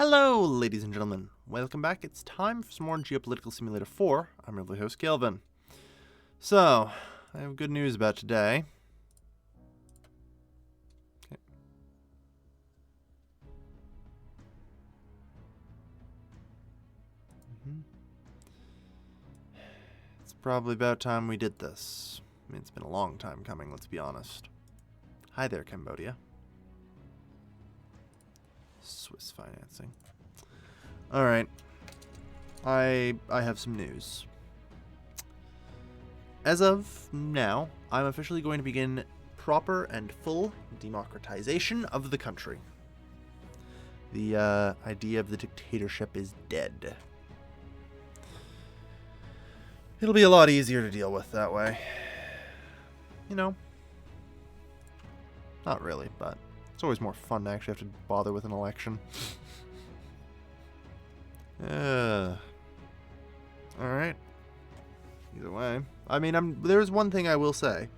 Hello, ladies and gentlemen. Welcome back. It's time for some more Geopolitical Simulator 4. I'm your host, Kelvin. So, I have good news about today. Okay. It's probably about time we did this. I mean, it's been a long time coming, let's be honest. Hi there, Cambodia. Swiss financing. Alright. I have some news. As of now, I'm officially going to begin proper and full democratization of the country. The idea of the dictatorship is dead. It'll be a lot easier to deal with that way. You know, not really, but it's always more fun to actually have to bother with an election. Alright. Either way. I mean, there's one thing I will say.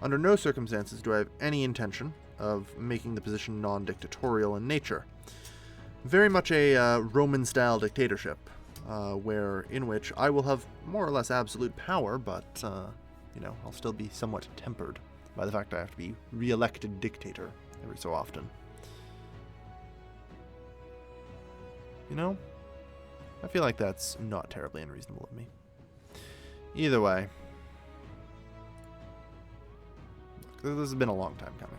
Under no circumstances do I have any intention of making the position non-dictatorial in nature. Very much a Roman-style dictatorship, in which I will have more or less absolute power, but, you know, I'll still be somewhat tempered by the fact I have to be re-elected dictator every so often. You know? I feel like that's not terribly unreasonable of me. Either way. Look, this has been a long time coming.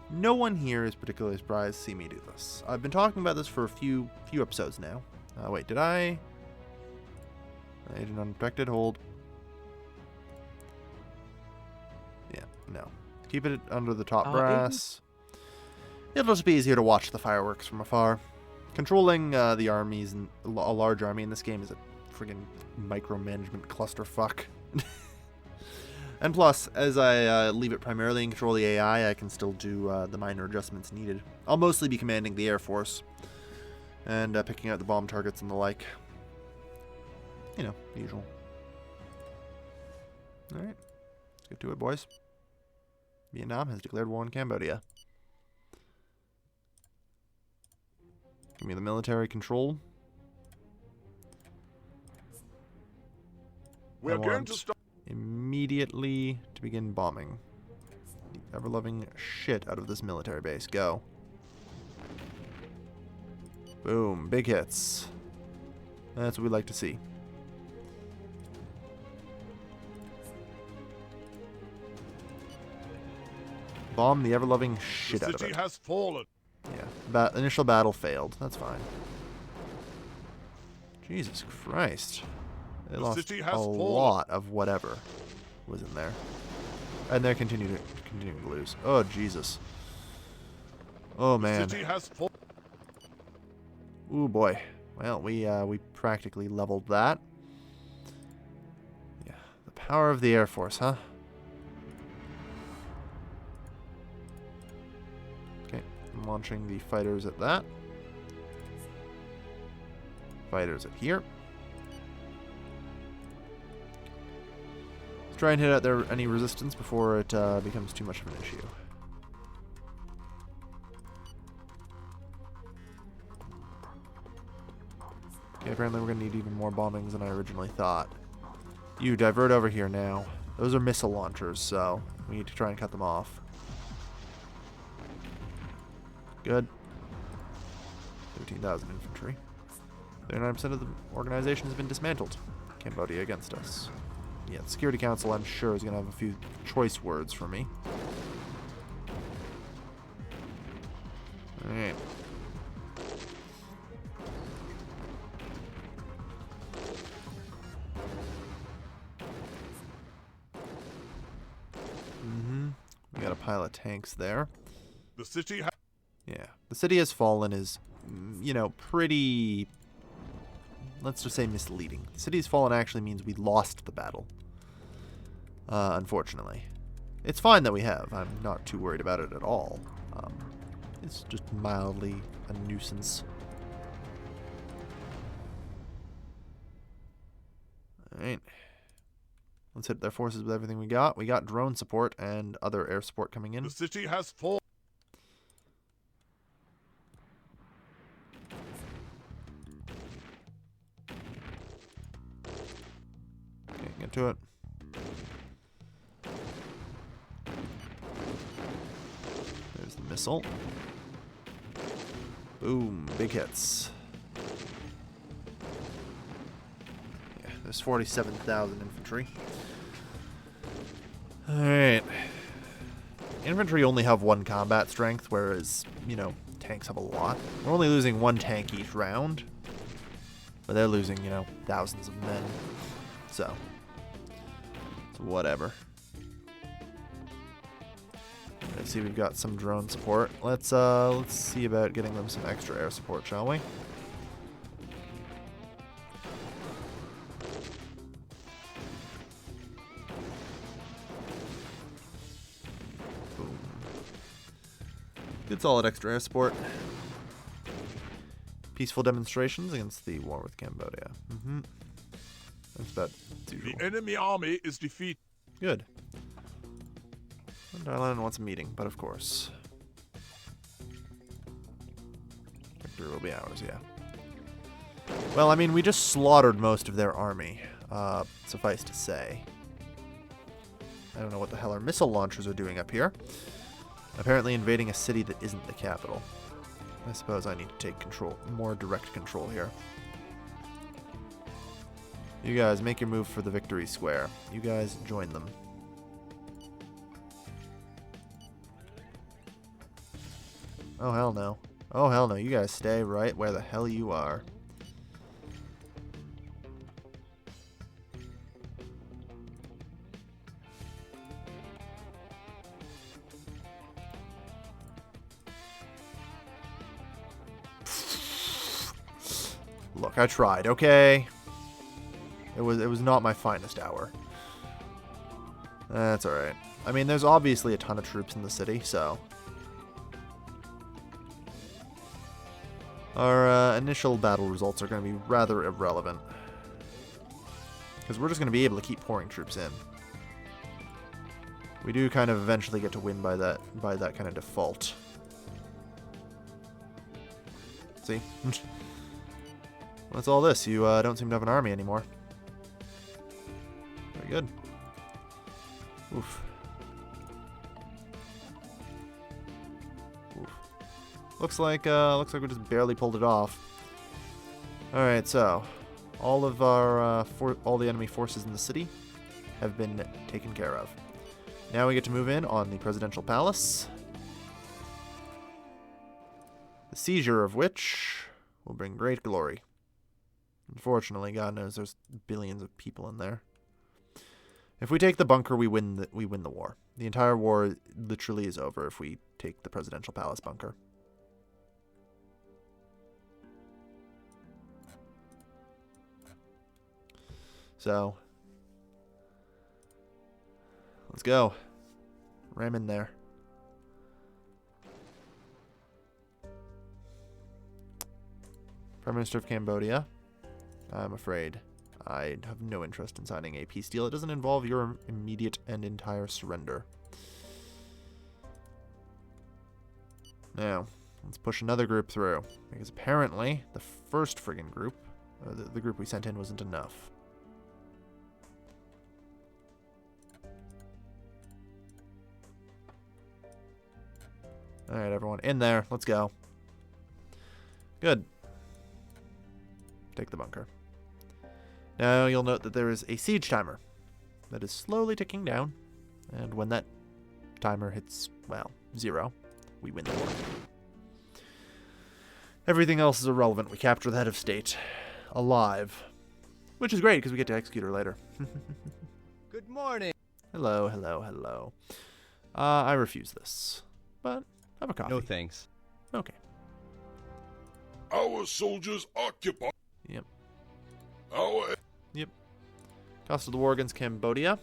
No one here is particularly surprised to see me do this. I've been talking about this for a few episodes now. Wait, did I? Agent unprotected, hold. Yeah, no. Keep it under the top brass. It'll just be easier to watch the fireworks from afar. Controlling the armies and a large army in this game is a friggin' micromanagement clusterfuck. And plus, as I leave it primarily in control of the AI, I can still do the minor adjustments needed. I'll mostly be commanding the Air Force and picking out the bomb targets and the like. You know, usual. Alright, let's get to it, boys. Vietnam has declared war on Cambodia. Give me the military control. We're going to start immediately to begin bombing the ever-loving shit out of this military base. Go. Boom. Big hits. That's what we like to see. Bomb the ever-loving shit out of it. The city has fallen. Yeah. Initial battle failed. That's fine. Jesus Christ. They lost a lot of whatever was in there. And they're continuing to lose. Oh, Jesus. Oh, man. The city has fallen. Ooh, boy. Well, we practically leveled that. Yeah. The power of the Air Force, huh? Okay. I'm launching the fighters at that. Fighters at here. Let's try and hit out any resistance before it becomes too much of an issue. Okay, apparently we're going to need even more bombings than I originally thought. You divert over here now. Those are missile launchers, so we need to try and cut them off. Good. 13,000 infantry. 39% of the organization has been dismantled. Cambodia against us. Yeah, the Security Council, I'm sure, is going to have a few choice words for me. Alright. We got a pile of tanks there. The city Yeah. The city has fallen is, you know, pretty... Let's just say misleading. The city has fallen actually means we lost the battle. Unfortunately. It's fine that we have. I'm not too worried about it at all. It's just mildly a nuisance. Alright. Let's hit their forces with everything we got. We got drone support and other air support coming in. The city has fallen. Get to it. There's the missile. Boom. Big hits. Yeah, there's 47,000 infantry. Alright. Infantry only have 1 combat strength, whereas, you know, tanks have a lot. We're only losing 1 tank each round. But they're losing, you know, thousands of men. So whatever. I see we've got some drone support. Let's see about getting them some extra air support, shall we? Boom. Good solid extra air support. Peaceful demonstrations against the war with Cambodia. That's about as usual. The enemy army is defeated. Good. Thailand wants a meeting, but of course. Victory will be ours, yeah. Well, I mean, we just slaughtered most of their army, suffice to say. I don't know what the hell our missile launchers are doing up here. Apparently invading a city that isn't the capital. I suppose I need to take control, more direct control here. You guys, make your move for the victory square. You guys join them. Oh, hell no. Oh, hell no. You guys stay right where the hell you are. Look, I tried, okay? It was not my finest hour. That's alright. I mean, there's obviously a ton of troops in the city, so... Our initial battle results are going to be rather irrelevant. Because we're just going to be able to keep pouring troops in. We do kind of eventually get to win by that kind of default. See? What's all this? You don't seem to have an army anymore. Very good. Oof. Oof. Looks like we just barely pulled it off. All right, so all of our all the enemy forces in the city have been taken care of. Now we get to move in on the presidential palace, the seizure of which will bring great glory. Unfortunately, God knows there's billions of people in there. If we take the bunker, we win the war. The entire war literally is over if we take the presidential palace bunker. So, let's go. Ram in there. Prime Minister of Cambodia. I'm afraid I have no interest in signing a peace deal. It doesn't involve your immediate and entire surrender. Now, let's push another group through. Because apparently, the first friggin' group, the group we sent in, wasn't enough. Alright, everyone, in there. Let's go. Good. Take the bunker. Now you'll note that there is a siege timer that is slowly ticking down, and when that timer hits, well, 0, we win the war. Everything else is irrelevant. We capture the head of state alive, which is great because we get to execute her later. Good morning. Hello, hello, hello. I refuse this, but have a coffee. No thanks. Okay. Our soldiers occupy. Yep. Our Cost of the war against Cambodia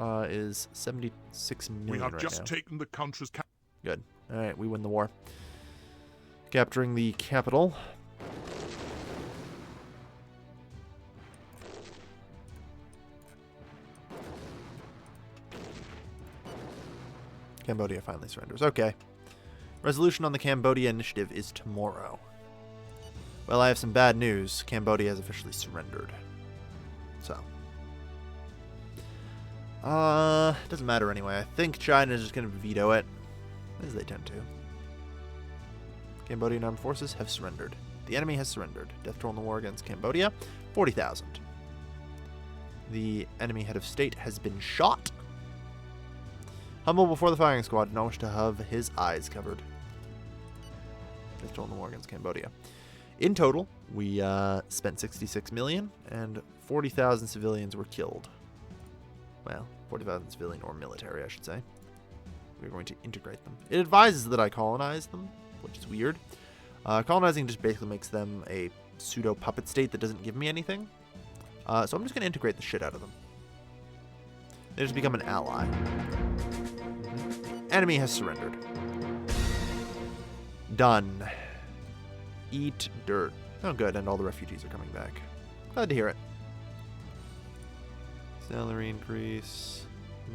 is 76 million we have right just now. taken the country's Good. All right, we win the war. Capturing the capital. Cambodia finally surrenders. Okay. Resolution on the Cambodia initiative is tomorrow. Well, I have some bad news. Cambodia has officially surrendered. So. Doesn't matter anyway. I think China's just going to veto it, as they tend to. Cambodian armed forces have surrendered. The enemy has surrendered. Death toll in the war against Cambodia, 40,000. The enemy head of state has been shot. Humble before the firing squad, no wish to have his eyes covered. Death toll in the war against Cambodia. In total, we spent 66 million, and 40,000 civilians were killed. Well, 40,000 civilian or military, I should say. We're going to integrate them. It advises that I colonize them, which is weird. Colonizing just basically makes them a pseudo-puppet state that doesn't give me anything. So I'm just going to integrate the shit out of them. They just become an ally. Enemy has surrendered. Done. Eat dirt. Oh, good, and all the refugees are coming back. Glad to hear it. Salary increase.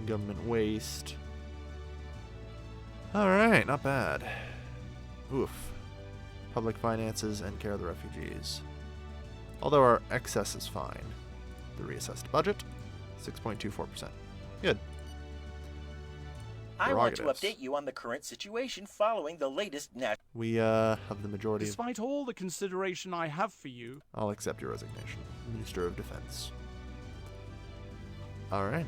Government waste. Alright, not bad. Oof. Public finances and care of the refugees. Although our excess is fine. The reassessed budget, 6.24%. Good. I want to update you on the current situation following the latest We have the majority Despite all the consideration I have for you, I'll accept your resignation. Minister of Defense. Alright.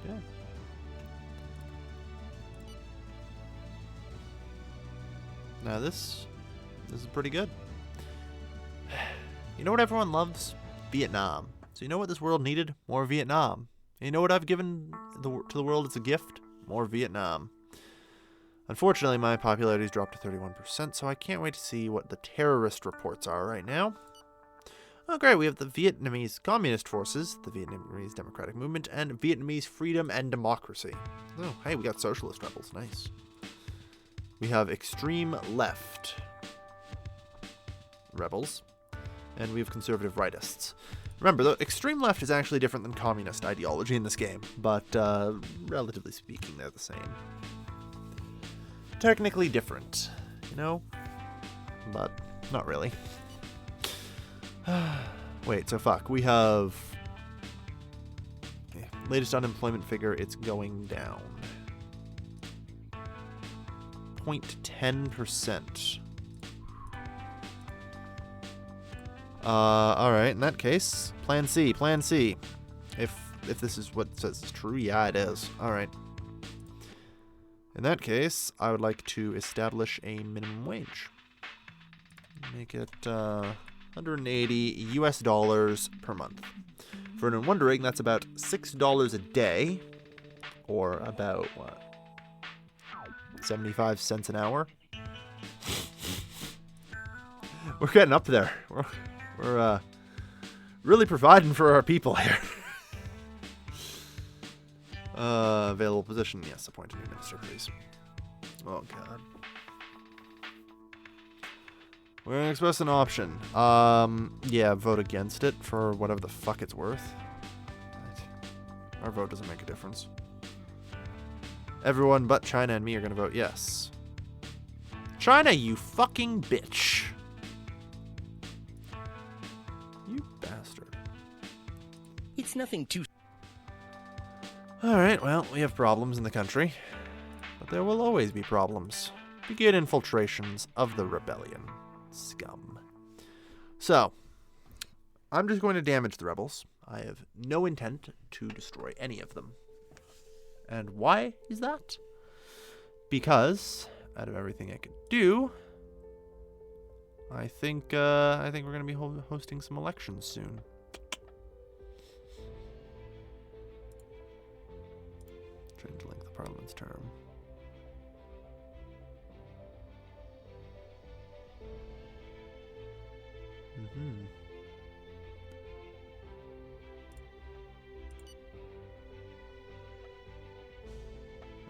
Okay. Now this is pretty good. You know what everyone loves? Vietnam. So you know what this world needed? More Vietnam. And you know what I've given to the world as a gift? More Vietnam. Unfortunately, my popularity's dropped to 31%, so I can't wait to see what the terrorist reports are right now. Oh, great. We have the Vietnamese Communist Forces, the Vietnamese Democratic Movement, and Vietnamese Freedom and Democracy. Oh, hey, we got socialist rebels. Nice. We have extreme left rebels, and we have conservative rightists. Remember, the extreme left is actually different than communist ideology in this game, but relatively speaking, they're the same. Technically different, you know? But not really. Wait, so fuck. We have... latest unemployment figure, it's going down. 0.10%. Alright, in that case, Plan C, Plan C. If this is what it says is true, yeah, it is. Alright. In that case, I would like to establish a minimum wage. Make it 180 US dollars per month. For anyone wondering, that's about $6 a day, or about, what, 75 cents an hour? We're getting up there. We're really providing for our people here. Available position. Yes, appoint a new minister, please. Oh, God. We're going to express an option. Yeah, vote against it for whatever the fuck it's worth. Right. Our vote doesn't make a difference. Everyone but China and me are going to vote yes. China, you fucking bitch. You bastard. It's nothing too... Alright, well, we have problems in the country. But there will always be problems. Begin infiltrations of the rebellion. Scum. So, I'm just going to damage the rebels. I have no intent to destroy any of them. And why is that? Because, out of everything I could do, I think we're going to be hosting some elections soon. Trying to link the Parliament's term.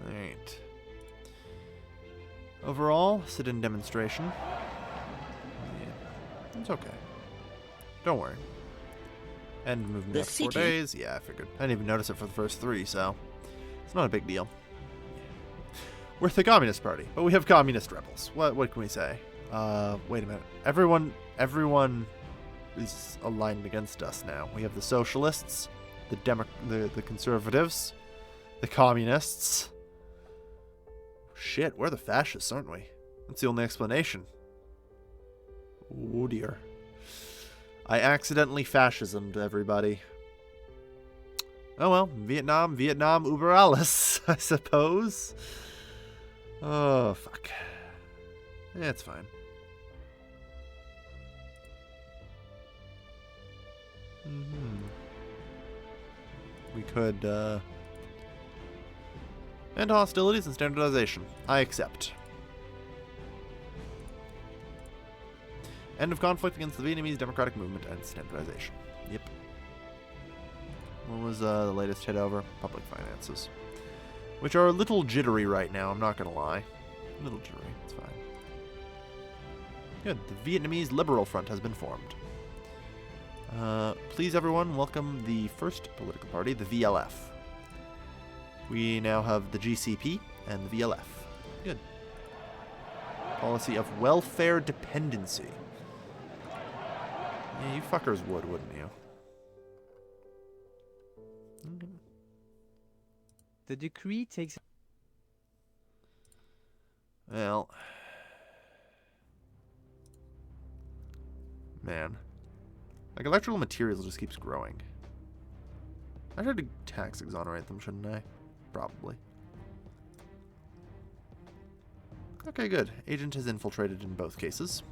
Alright. Overall, sit-in demonstration. Yeah, it's okay. Don't worry. End movement The after 4 city. days. Yeah, I figured. I didn't even notice it for the first 3, so it's not a big deal. We're the Communist Party, but we have communist rebels. What can we say? Wait a minute. Everyone is aligned against us now. We have the socialists, the conservatives, the communists. Shit, we're the fascists, aren't we? That's the only explanation. Oh dear. I accidentally fascismed everybody. Oh well, Vietnam, uber alles, I suppose. Oh, fuck. Yeah, it's fine. We could, end hostilities and standardization. I accept. End of conflict against the Vietnamese Democratic Movement and standardization. Yep. What was the latest hit over? Public finances. Which are a little jittery right now, I'm not going to lie. A little jittery, it's fine. Good, the Vietnamese Liberal Front has been formed. Please everyone, welcome the first political party, the VLF. We now have the GCP and the VLF. Good. Policy of welfare dependency. Yeah, you fuckers would, wouldn't you? The decree takes... Well... Man. Like, electrical materials just keeps growing. I should tax exonerate them, shouldn't I? Probably. Okay, good. Agent has infiltrated in both cases.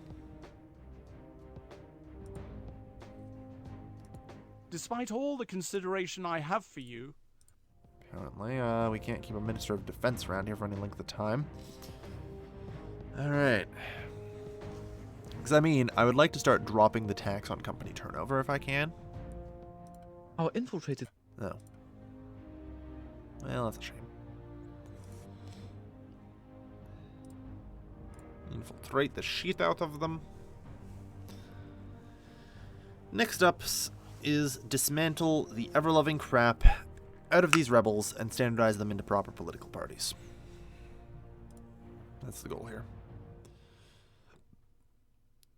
Despite all the consideration I have for you... Apparently, we can't keep a Minister of Defense around here for any length of time. Alright. Because, I mean, I would like to start dropping the tax on company turnover if I can. Our infiltrated... Oh. Well, that's a shame. Infiltrate the shit out of them. Next up is dismantle the ever-loving crap out of these rebels and standardize them into proper political parties. That's the goal here.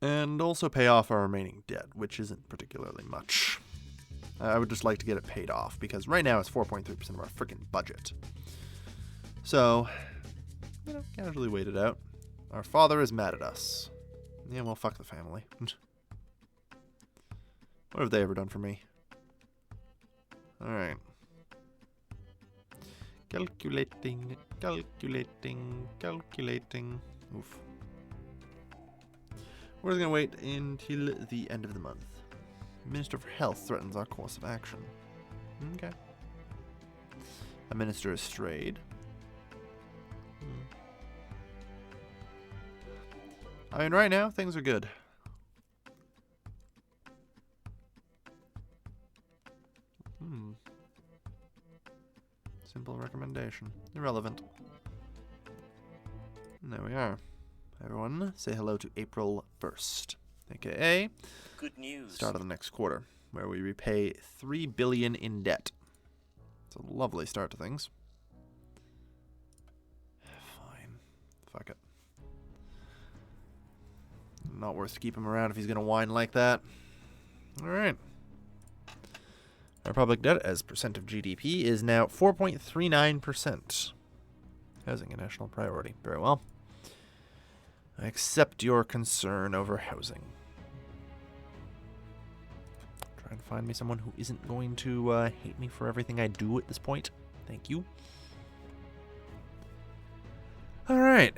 And also pay off our remaining debt, which isn't particularly much. I would just like to get it paid off, because right now it's 4.3% of our freaking budget. So, you know, casually wait it out. Our father is mad at us. Yeah, well, fuck the family. What have they ever done for me? Alright. Calculating, calculating, calculating. Oof. We're going to wait until the end of the month. Minister for Health threatens our course of action. Okay. A minister is strayed. I mean, right now, things are good. Simple recommendation. Irrelevant. And there we are. Everyone, say hello to April 1st. AKA... Good news. Start of the next quarter, where we repay $3 billion in debt. It's a lovely start to things. Fine. Fuck it. Not worth to keep him around if he's going to whine like that. Alright. Our public debt as percent of GDP is now 4.39%. Housing a national priority. Very well. I accept your concern over housing. Try and find me someone who isn't going to hate me for everything I do at this point. Thank you. Alright.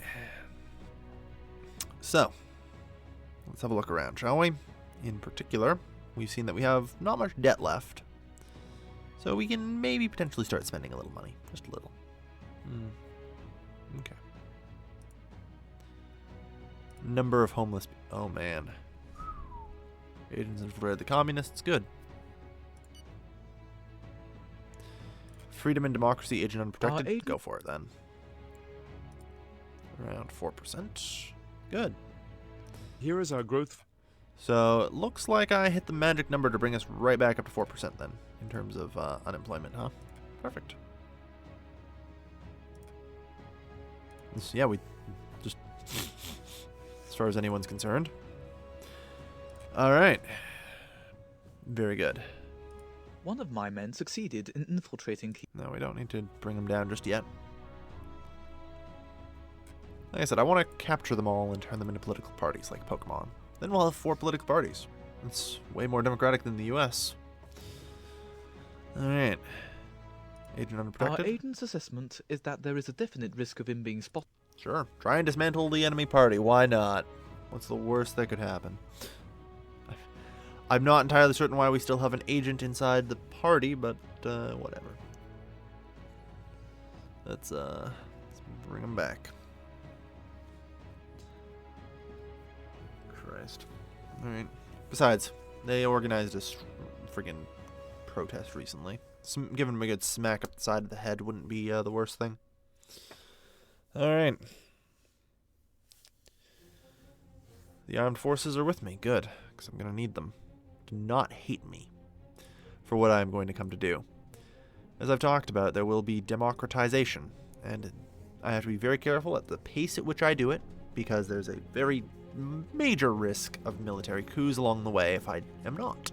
So, let's have a look around, shall we? In particular, we've seen that we have not much debt left. So we can maybe potentially start spending a little money. Just a little. Okay. Number of homeless... Oh, man. Agents infiltrated the communists. Good. Freedom and democracy, agent unprotected. Go for it, then. Around 4%. Good. Here is our growth... So, it looks like I hit the magic number to bring us right back up to 4% then, in terms of unemployment, huh? Perfect. So, yeah, we just... as far as anyone's concerned. Alright. Very good. One of my men succeeded in infiltrating. No, we don't need to bring them down just yet. Like I said, I want to capture them all and turn them into political parties like Pokemon. Then we'll have 4 political parties. It's way more democratic than the US. Alright. Agent unprotected? Our agent's assessment is that there is a definite risk of him being spotted. Sure. Try and dismantle the enemy party. Why not? What's the worst that could happen? I'm not entirely certain why we still have an agent inside the party, but whatever. Let's bring him back. Christ. Alright. Besides, they organized a friggin' protest recently. Giving them a good smack up the side of the head wouldn't be the worst thing. Alright. The armed forces are with me. Good. Because I'm going to need them. Do not hate me for what I am going to come to do. As I've talked about, there will be democratization. And I have to be very careful at the pace at which I do it. Because there's a very major risk of military coups along the way if I am not.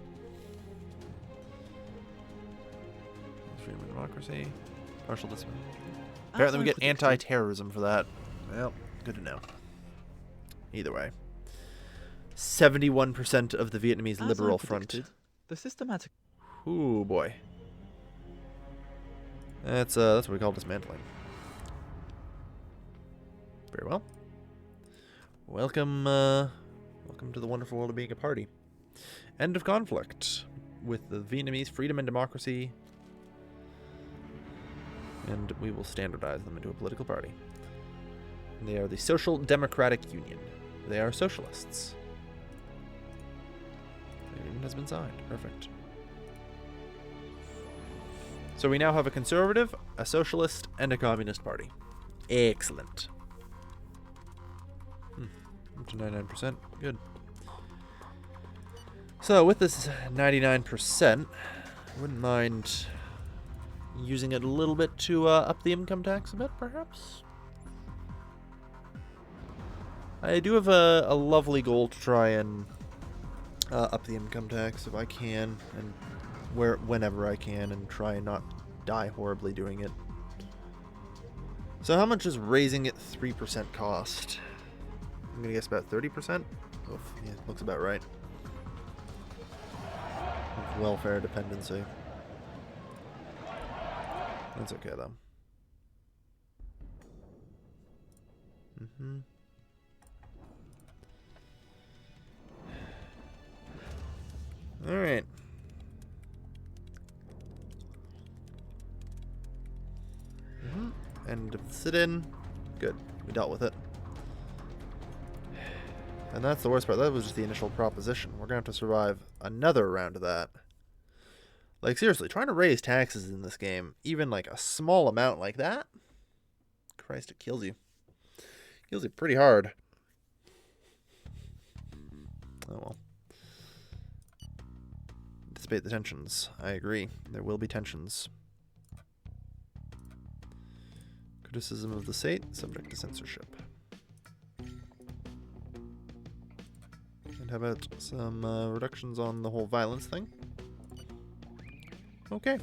Freedom and democracy. Partial discipline. Apparently we get anti-terrorism for that. Well, good to know. Either way. 71% of the Vietnamese Liberal Front. The systematic... Ooh, boy. That's what we call dismantling. Very well. Welcome to the wonderful world of being a party. End of conflict with the Vietnamese freedom and democracy. And we will standardize them into a political party. They are the Social Democratic Union. They are socialists. The agreement has been signed. Perfect. So we now have a conservative, a socialist, and a communist party. Excellent. Up to 99%. Good. So with this 99%, I wouldn't mind using it a little bit to up the income tax a bit, perhaps? I do have a lovely goal to try and up the income tax if I can, and whenever I can, and try and not die horribly doing it. So how much is raising it 3% cost? I'm gonna guess about 30%? Oof, yeah, looks about right. Welfare dependency. That's okay though. Alright. And sit-in. Good. We dealt with it. And that's the worst part. That was just the initial proposition. We're going to have to survive another round of that. Like, seriously, trying to raise taxes in this game, even like a small amount like that, Christ, it kills you. Kills you pretty hard. Oh well. Dissipate the tensions. I agree. There will be tensions. Criticism of the state, subject to censorship. And how about some reductions on the whole violence thing? Okay.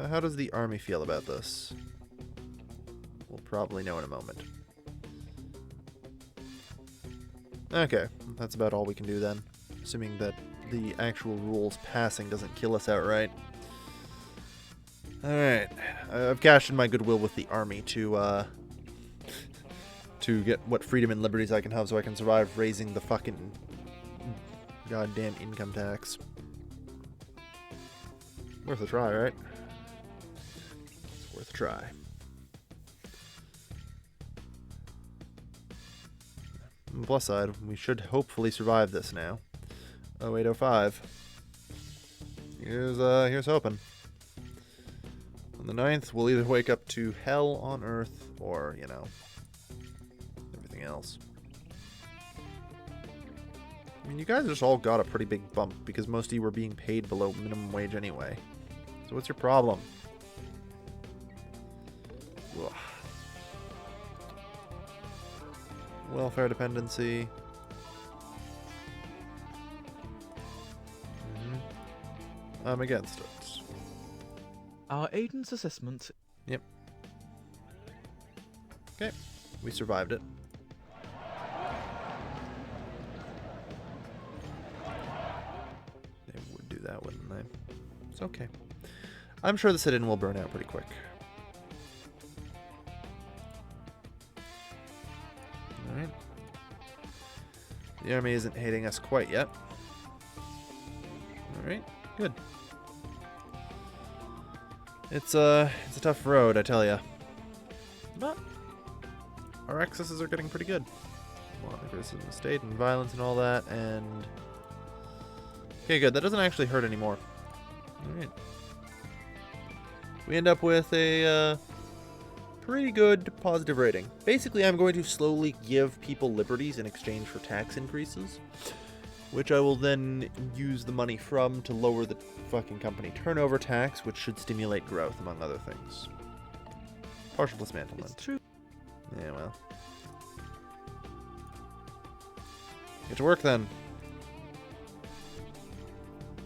How does the army feel about this? We'll probably know in a moment. Okay, that's about all we can do then. Assuming that the actual rules passing doesn't kill us outright. Alright. I've cashed in my goodwill with the army to get what freedom and liberties I can have so I can survive raising the fucking goddamn income tax. Worth a try, right? It's worth a try. On the plus side, we should hopefully survive this now. 0805. Here's hoping. On the 9th, we'll either wake up to hell on Earth or, you know, everything else. I mean, you guys just all got a pretty big bump because most of you were being paid below minimum wage anyway. So what's your problem? Ugh. Welfare dependency. I'm against it. Our agent's assessment. Yep. Okay, we survived it. They would do that, wouldn't they? It's okay. I'm sure the sit-in will burn out pretty quick. Alright. The army isn't hating us quite yet. Alright, good. It's a tough road, I tell ya. But our excesses are getting pretty good. Well, criticism of the state and violence and all that, and... Okay, good. That doesn't actually hurt anymore. Alright. We end up with a pretty good positive rating. Basically, I'm going to slowly give people liberties in exchange for tax increases, which I will then use the money from to lower the fucking company turnover tax, which should stimulate growth, among other things. Partial dismantlement. It's true. Yeah, well. Get to work then.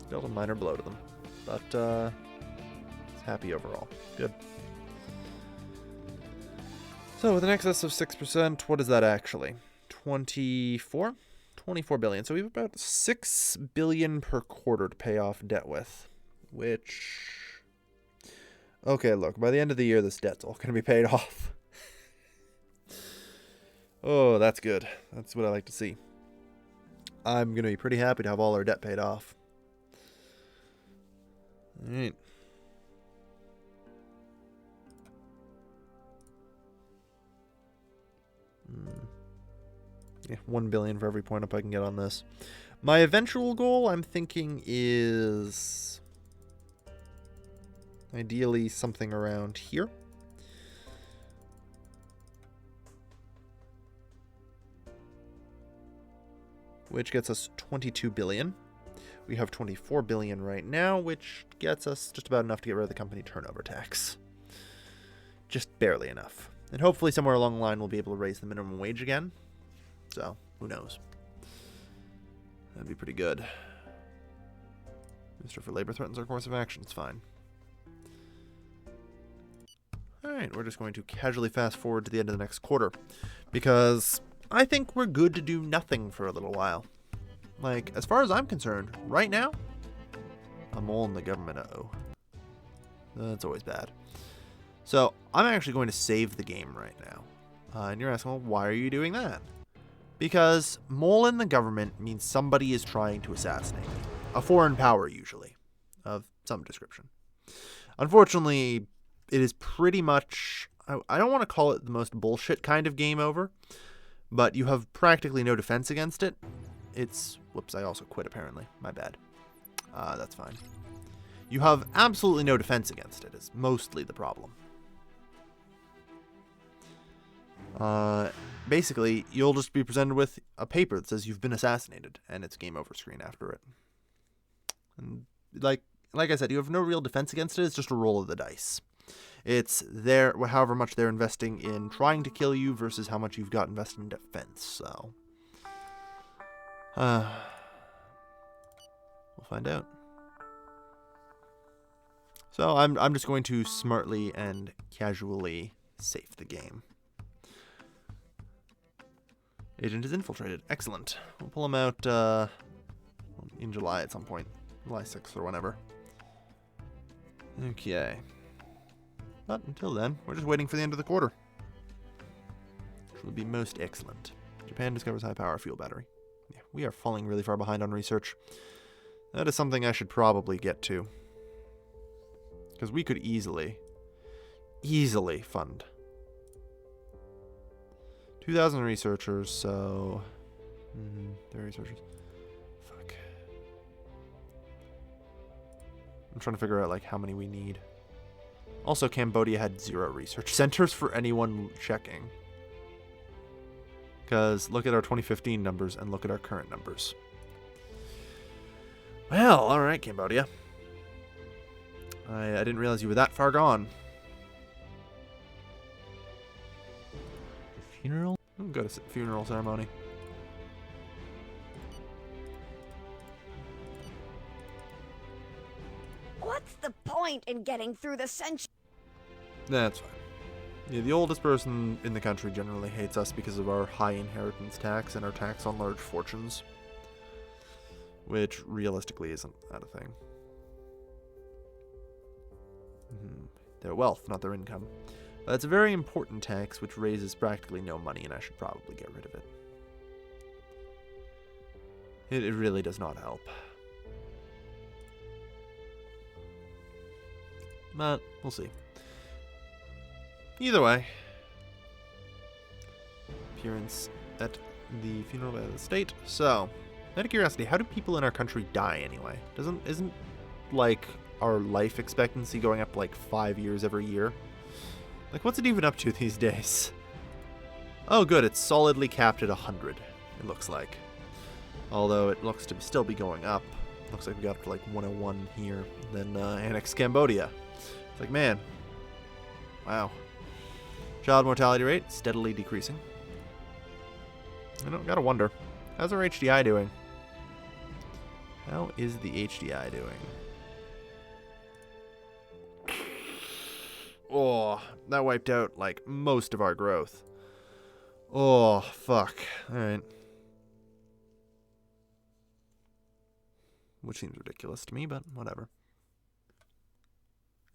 Dealt a minor blow to them, but it's happy overall. Good. So with an excess of 6%, what is that actually? 24? 24 billion. So we have about 6 billion per quarter to pay off debt with, which... Okay, look, by the end of the year, this debt's all going to be paid off. Oh, that's good. That's what I like to see. I'm going to be pretty happy to have all our debt paid off. Alright. Yeah, 1 billion for every point up I can get on this. My eventual goal, I'm thinking, is ideally something around here. Which gets us 22 billion. We have 24 billion right now, which gets us just about enough to get rid of the company turnover tax. Just barely enough. And hopefully somewhere along the line we'll be able to raise the minimum wage again. So, who knows? That'd be pretty good. Minister for Labor threatens our course of action. It's fine. Alright, we're just going to casually fast forward to the end of the next quarter. Because I think we're good to do nothing for a little while. Like, as far as I'm concerned, right now, a mole in the government, uh-oh. That's always bad. So, I'm actually going to save the game right now. And you're asking, well, why are you doing that? Because mole in the government means somebody is trying to assassinate me. A foreign power, usually, of some description. Unfortunately, it is pretty much... I don't want to call it the most bullshit kind of game over, but you have practically no defense against it. It's... Whoops, I also quit, apparently. My bad. That's fine. You have absolutely no defense against it, is mostly the problem. Basically, you'll just be presented with a paper that says you've been assassinated, and it's game over screen after it. And like I said, you have no real defense against it. It's just a roll of the dice. It's their, however much they're investing in trying to kill you versus how much you've got invested in defense. So, we'll find out. So I'm just going to smartly and casually save the game. Agent is infiltrated. Excellent. We'll pull him out in July at some point. July 6th or whenever. Okay. But until then, we're just waiting for the end of the quarter. Which will be most excellent. Japan discovers high-power fuel battery. Yeah, we are falling really far behind on research. That is something I should probably get to. Because we could easily fund 2,000 researchers, so... 30 researchers. Fuck. I'm trying to figure out, like, how many we need. Also, Cambodia had 0 research centers for anyone checking. Because look at our 2015 numbers and look at our current numbers. Well, alright, Cambodia. I didn't realize you were that far gone. The funeral? We'll go to funeral ceremony. point in getting through the century. That's fine. Yeah, the oldest person in the country generally hates us because of our high inheritance tax and our tax on large fortunes. Which, realistically, isn't that a thing. Their wealth, not their income. That's a very important tax, which raises practically no money, and I should probably get rid of it. It really does not help. But, we'll see. Either way. Appearance at the funeral by the state. So, out of curiosity, how do people in our country die anyway? Isn't like our life expectancy going up like 5 years every year? Like, what's it even up to these days? Oh, good, it's solidly capped at 100, it looks like. Although it looks to still be going up. Looks like we got up to like 101 here, then annex Cambodia. It's like, man, wow. Child mortality rate steadily decreasing. Gotta wonder, how's our HDI doing? How is the HDI doing? Oh, that wiped out, like, most of our growth. Oh, fuck. Alright. Which seems ridiculous to me, but whatever.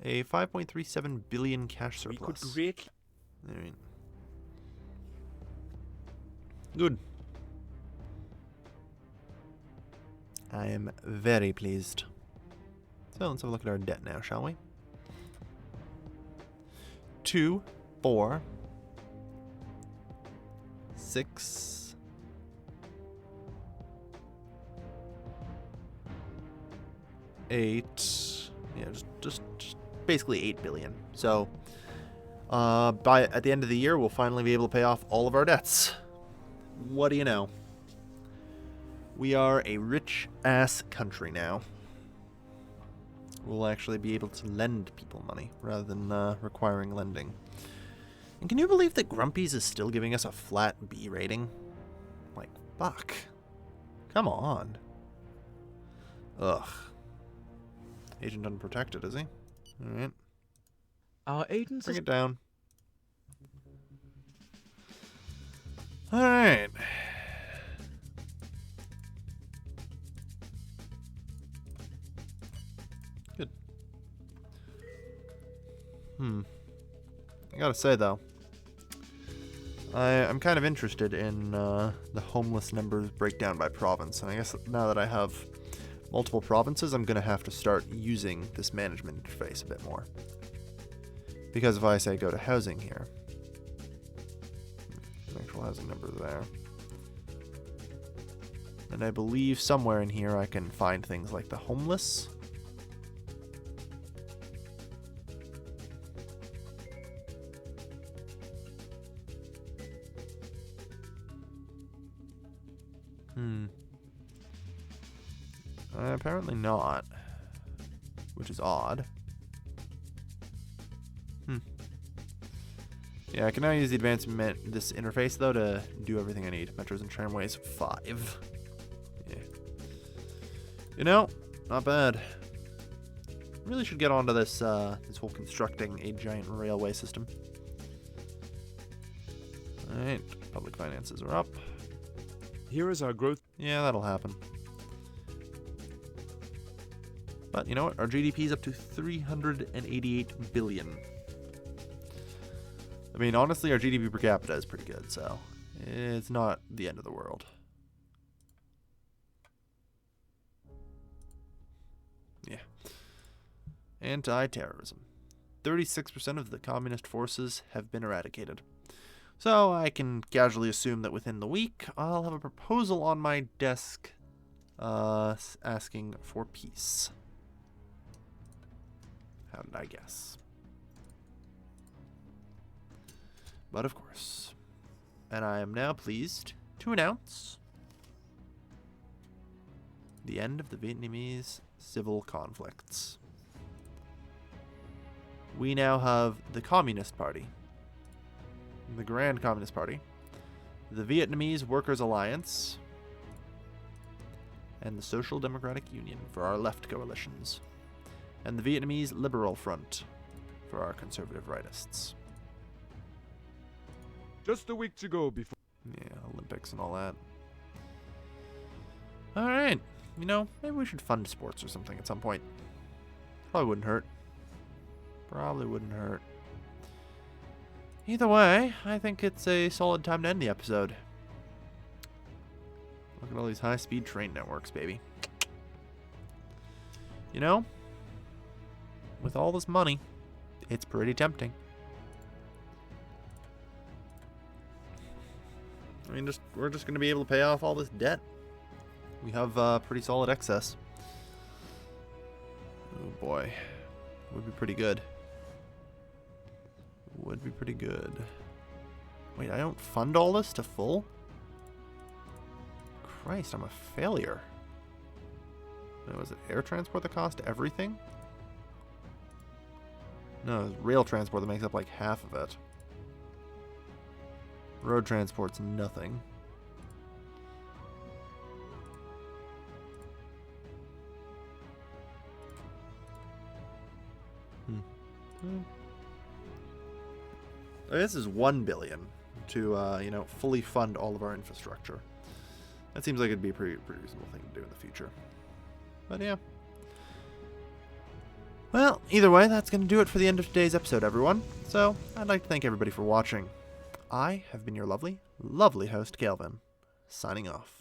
A 5.37 billion cash surplus. Alright. Good. I am very pleased. So let's have a look at our debt now, shall we? 2, 4, 6, 8. Yeah, just basically 8 billion. So at the end of the year, we'll finally be able to pay off all of our debts. What do you know? We are a rich-ass country now. We'll actually be able to lend people money rather than requiring lending. And can you believe that Grumpy's is still giving us a flat B rating? Like, fuck. Come on. Ugh. Agent unprotected, is he? Alright. Our agents Bring it down. Alright. Good. I gotta say, though, I'm kind of interested in the homeless numbers breakdown by province. And I guess now that I have multiple provinces, I'm going to have to start using this management interface a bit more. Because if I say go to housing here, actual housing numbers there. And I believe somewhere in here I can find things like the homeless. Apparently not. Which is odd. Yeah, I can now use the advanced this interface, though, to do everything I need. Metros and tramways, 5. Yeah. You know, not bad. Really should get onto this, this whole constructing a giant railway system. Alright, public finances are up. Here is our growth. Yeah, that'll happen. But you know what? Our GDP is up to 388 billion. I mean, honestly, our GDP per capita is pretty good, so it's not the end of the world. Yeah. Anti-terrorism. 36% of the communist forces have been eradicated. So I can casually assume that within the week, I'll have a proposal on my desk asking for peace. How did I guess? But of course. And I am now pleased to announce the end of the Vietnamese civil conflicts. We now have the Communist Party, the Grand Communist Party, the Vietnamese Workers' Alliance, and the Social Democratic Union for our left coalitions. and the Vietnamese Liberal Front for our conservative rightists. Just a week to go before. Yeah, Olympics and all that. Alright. You know, maybe we should fund sports or something at some point. Probably wouldn't hurt. Probably wouldn't hurt. Either way, I think it's a solid time to end the episode. Look at all these high-speed train networks, baby. You know, with all this money, it's pretty tempting. I mean, we're just going to be able to pay off all this debt. We have pretty solid excess. Oh boy. Would be pretty good. Would be pretty good. Wait, I don't fund all this to full? Christ, I'm a failure. Wait, was it air transport that cost everything? No, it's rail transport that makes up like half of it. Road transport's nothing. This is 1 billion to, you know, fully fund all of our infrastructure. That seems like it'd be a pretty reasonable thing to do in the future. But yeah. Well, either way, that's going to do it for the end of today's episode, everyone. So, I'd like to thank everybody for watching. I have been your lovely, lovely host, Calvin, signing off.